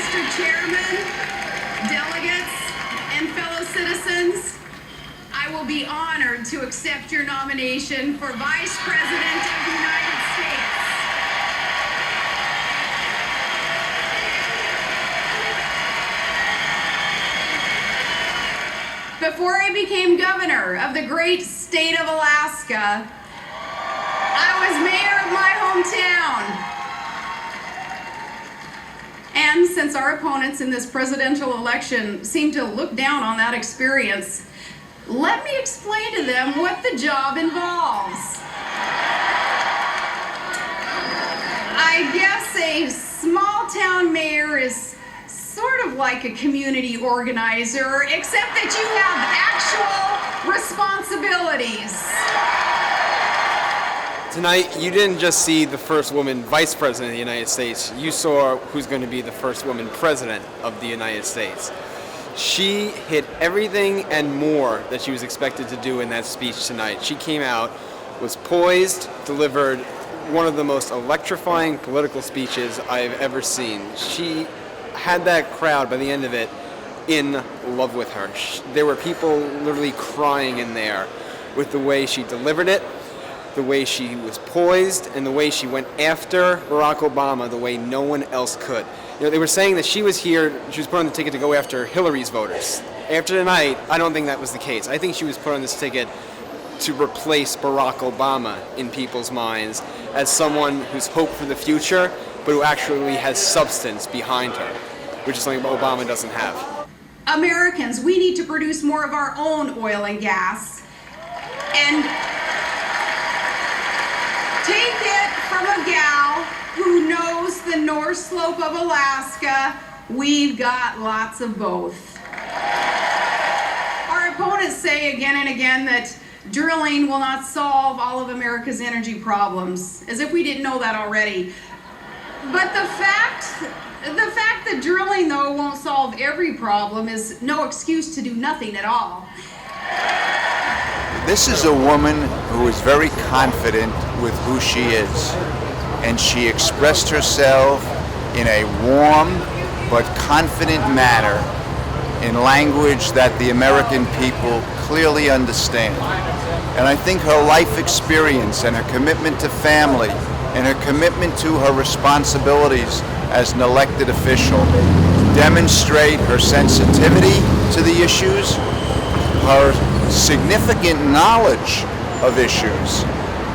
Mr. Chairman, delegates, and fellow citizens, I will be honored to accept your nomination for Vice President of the United States. Before I became governor of the great state of Alaska, I was mayor of my hometown. And since our opponents in this presidential election seem to look down on that experience, let me explain to them what the job involves. I guess a small town mayor is sort of like a community organizer, except that you have actual responsibilities. Tonight, you didn't just see the first woman vice president of the United States, you saw who's going to be the first woman president of the United States. She hit everything and more that she was expected to do in that speech tonight. She came out, was poised, delivered one of the most electrifying political speeches I've ever seen. She had that crowd by the end of it in love with her. There were people literally crying in there with the way she delivered it, the way she was poised, and the way she went after Barack Obama the way no one else could. You know, they were saying that she was here, she was put on the ticket to go after Hillary's voters. After tonight, I don't think that was the case. I think she was put on this ticket to replace Barack Obama in people's minds as someone who's hope for the future, but who actually has substance behind her, which is something Obama doesn't have. Americans, we need to produce more of our own oil and gas. And take it from a gal who knows the North Slope of Alaska. We've got lots of both. Our opponents say again and again that drilling will not solve all of America's energy problems, as if we didn't know that already. But the fact that drilling, though, won't solve every problem is no excuse to do nothing at all. This is a woman who is very confident with who she is, and she expressed herself in a warm but confident manner in language that the American people clearly understand. And I think her life experience and her commitment to family and her commitment to her responsibilities as an elected official demonstrate her sensitivity to the issues, her significant knowledge of issues,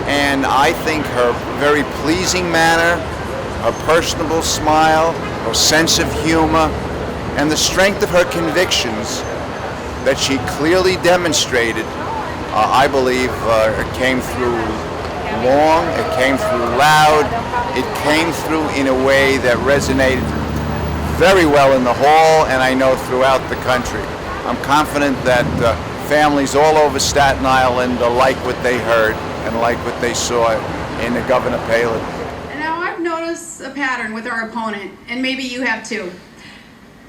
and I think her very pleasing manner, her personable smile, her sense of humor, and the strength of her convictions that she clearly demonstrated, I believe it came through long, it came through loud, it came through in a way that resonated very well in the hall, and I know throughout the country. I'm confident that families all over Staten Island like what they heard and like what they saw in Governor Palin. Now, I've noticed a pattern with our opponent, and maybe you have too.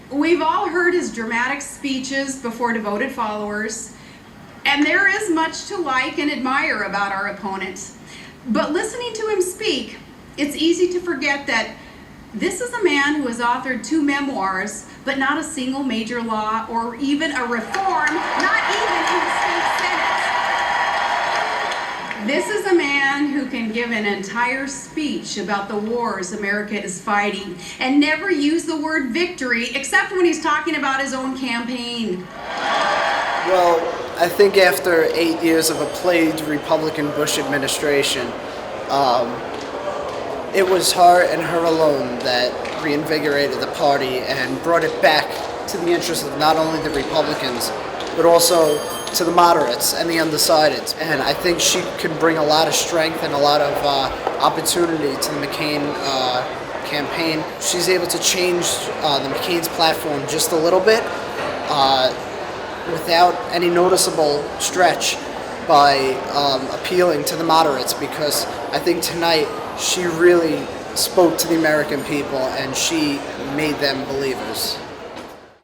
We've all heard his dramatic speeches before devoted followers, and there is much to like and admire about our opponent. But listening to him speak, it's easy to forget that this is a man who has authored 2 memoirs, but not a single major law or even a reform, not even in the state Senate. This is a man who can give an entire speech about the wars America is fighting and never use the word victory except when he's talking about his own campaign. Well, I think after 8 years of a plagued Republican Bush administration, it was her and her alone that reinvigorated the party and brought it back to the interest of not only the Republicans, but also to the moderates and the undecideds. And I think she could bring a lot of strength and a lot of opportunity to the McCain campaign. She's able to change the McCain's platform just a little bit without any noticeable stretch by appealing to the moderates, because I think tonight she really spoke to the American people and she made them believers.